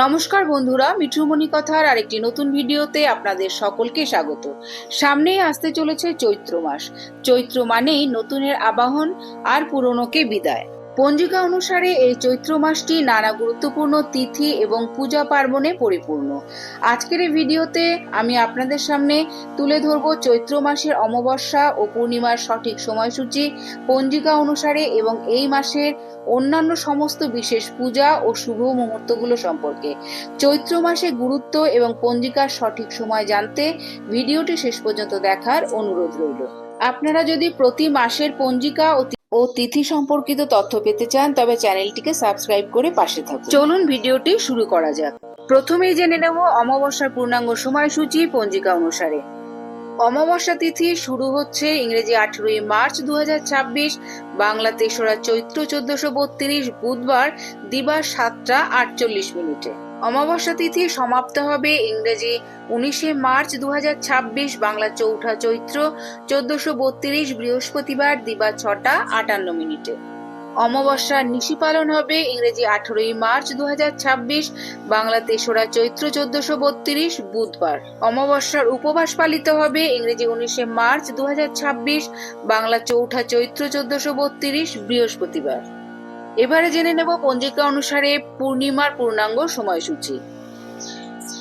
নমস্কার বন্ধুরা, মিঠুমণি কথার আরেকটি নতুন ভিডিওতে আপনাদের সকলকে স্বাগত। সামনেই আসতে চলেছে চৈত্র মাস। চৈত্র মানেই নতুনের আবাহন আর পুরনোকে বিদায়। পঞ্জিকা অনুসারে এই চৈত্র মাসটি নানা গুরুত্বপূর্ণ তিথি এবং পূজা পার্বণে পরিপূর্ণ। আজকের এই ভিডিওতে আমি আপনাদের সামনে তুলে ধরব চৈত্র মাসের অমাবস্যা ও পূর্ণিমার সঠিক সময়সূচি পঞ্জিকা অনুসারে এবং এই মাসের অন্যান্য সমস্ত বিশেষ পূজা ও শুভ মুহূর্তগুলো সম্পর্কে। চৈত্র মাসে গুরুত্ব এবং পঞ্জিকার সঠিক সময় জানতে ভিডিওটি শেষ পর্যন্ত দেখার অনুরোধ রইল। আপনারা যদি প্রতি মাসের পঞ্জিকা ও তিথি সম্পর্কিত তথ্য পেতে চান তবে চ্যানেলটিকে সাবস্ক্রাইব করে পাশে থাকুন। চলুন ভিডিওটি শুরু করা যাক। প্রথমেই জেনে নেব অমাবস্যার পূর্ণাঙ্গ সময়সূচি পঞ্জিকা অনুসারে। অমাবস্যা তিথি শুরু হচ্ছে ইংরেজি 18ই মার্চ 2026, বাংলা 3রা চৈত্র 1432 বুধবার দিবা 7টা 48 অমাবস্যা তিথি সমাপ্ত হবে ইংরেজি 19শে মার্চ 2026, বাংলা 4ঠা চৈত্র 1432 বৃহস্পতিবার দিবা 6টা 58 অমাবস্যার নিশি পালন হবে ইংরেজি 18ই মার্চ 2026, বাংলা 3রা চৈত্র 1432 বুধবার। অমাবস্যার উপবাস পালিত হবে ইংরেজি 19শে মার্চ 2026, বাংলা 4ঠা চৈত্র 1432 বৃহস্পতিবার। এবারে জেনে নেব পঞ্জিকা অনুসারে পূর্ণিমার পূর্ণাঙ্গ সময়সূচি।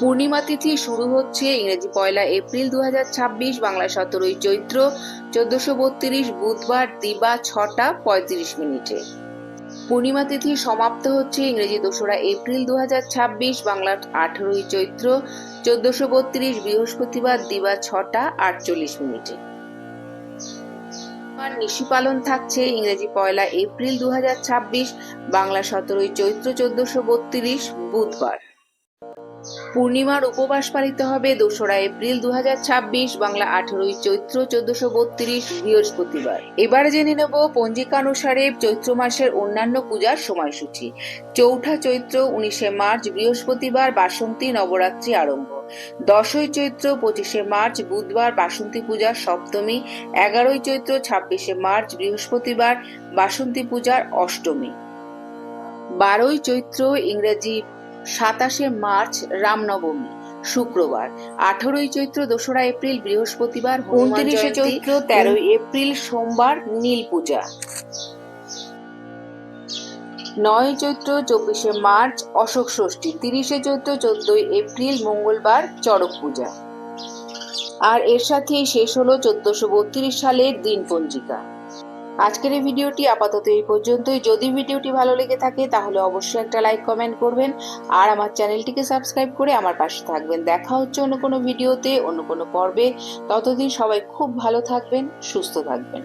পূর্ণিমা তিথি শুরু হচ্ছে ইংরেজি 1 এপ্রিল 2026, বাংলা 17ই চৈত্র 1432 বুধবার দিবা 6টা 35 পূর্ণিমা তিথি সমাপ্ত হচ্ছে ইংরেজি 2রা এপ্রিল 2026, বাংলা 18ই চৈত্র 1432 বৃহস্পতিবার দিবা 6টা 48 নিশি পালন থাকছে ইংরেজি 1 এপ্রিল 2026, বাংলা 17ই চৈত্র 1432 বুধবার। পূর্ণিমার উপবাস পালিত হবে 2রা এপ্রিল 2026, বাংলা 18ই চৈত্র 1432 বৃহস্পতিবার। এবার জেনে নেব পঞ্জিকা অনুসারে চৈত্র মাসের অন্যান্য পূজার সময়সূচি। 4ঠা চৈত্র 19শে মার্চ বৃহস্পতিবার বাসন্তী নবরাত্রি আরম্ভ। 10ই চৈত্র 25শে মার্চ বুধবার বাসন্তী পূজার সপ্তমী। 11ই চৈত্র 26শে মার্চ বৃহস্পতিবার বাসন্তী পূজার অষ্টমী। 12ই চৈত্র ইংরেজি 27শে মার্চ রামনবমী শুক্রবার। 18ই চৈত্র 2রা এপ্রিল বৃহস্পতিবার 29শে চৈত্র 13ই এপ্রিল সোমবার নীল পূজা। 9ই চৈত্র 24শে মার্চ অশোক ষষ্ঠী। 30শে চৈত্র 14ই এপ্রিল মঙ্গলবার চড়ক পূজা। আর এর সাথেই শেষ হলো 1432 সালের দিন পঞ্জিকা। আজকের এই ভিডিওটি আপাতত এই পর্যন্তই। যদি ভিডিওটি ভালো লেগে থাকে তাহলে অবশ্যই একটা লাইক কমেন্ট করবেন আর আমার চ্যানেলটিকে সাবস্ক্রাইব করে আমার পাশে থাকবেন। দেখা হচ্ছে অন্য কোনো ভিডিওতে, অন্য কোনো পর্বে। ততদিন সবাই খুব ভালো থাকবেন, সুস্থ থাকবেন।